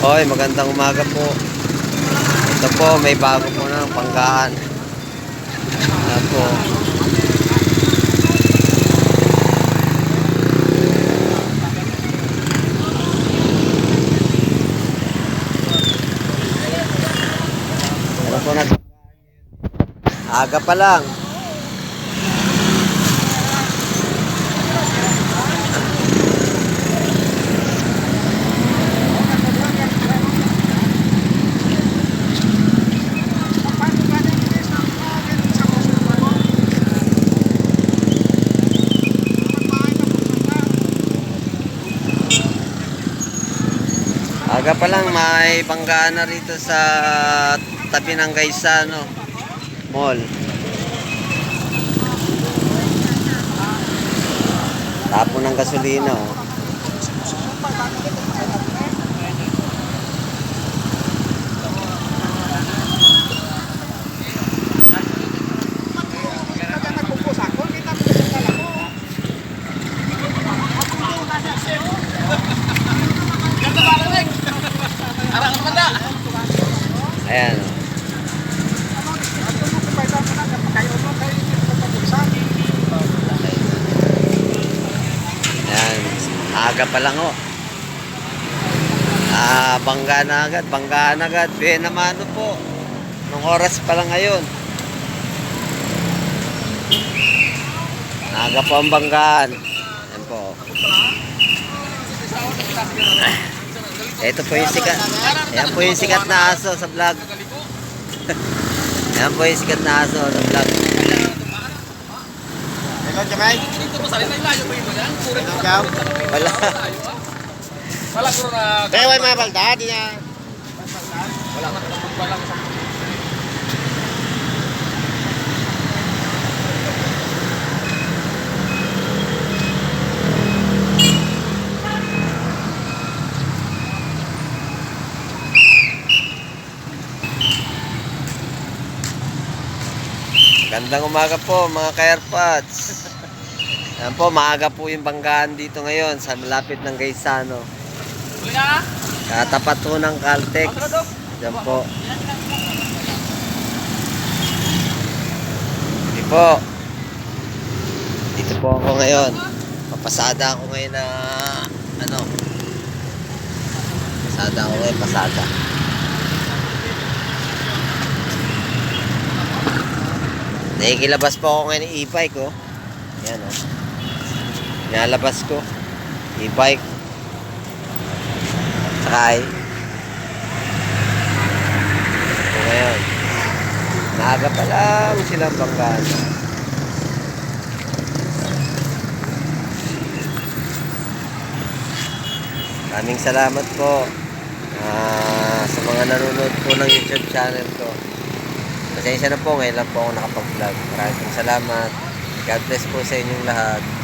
Hoy, magandang umaga po. Ito po, may bago po ng panggaan. Ayan po. Ano po na? Aga pa lang. Aga pa lang, may banggaan na rito sa tabi ng Gaisano Mall. Tapo ng gasolina. Oh. Ayan. Ayan. Aga pa lang oh. Bangga na agad. Banggaan agad. Benamano po. Nung oras pa lang ngayon. Aga po ang banggaan. Ayan po. Ito po yung sikat. Ayan po yung sikat na aso sa vlog. Ayan po yung sikat na aso sa vlog. Hello, Jamay. Wala. Wala ko na. Kaya may balda, di na. Wala na lang sa Gandang umaga po mga ka-airpods. Ayan po, maaga po yung banggaan dito ngayon sa malapit ng Gaisano. Huli ka? Katapat po ng Caltex. Ayan po. Hindi po. Dito po ako ngayon. Papasada ako ngayon na pasada ako ngayon, pasada. Nakikilabas po ako ngayon ng e-bike oh. Yan oh. Nilalabas ko. E-bike. Sakay. So ngayon. Maaga pa lang silang banggaan. Maraming salamat po sa mga nanonood po ng YouTube channel ko. Pasensya na po, ngayon lang po ako nakapag-vlog. Maraming salamat. God bless po sa inyong lahat.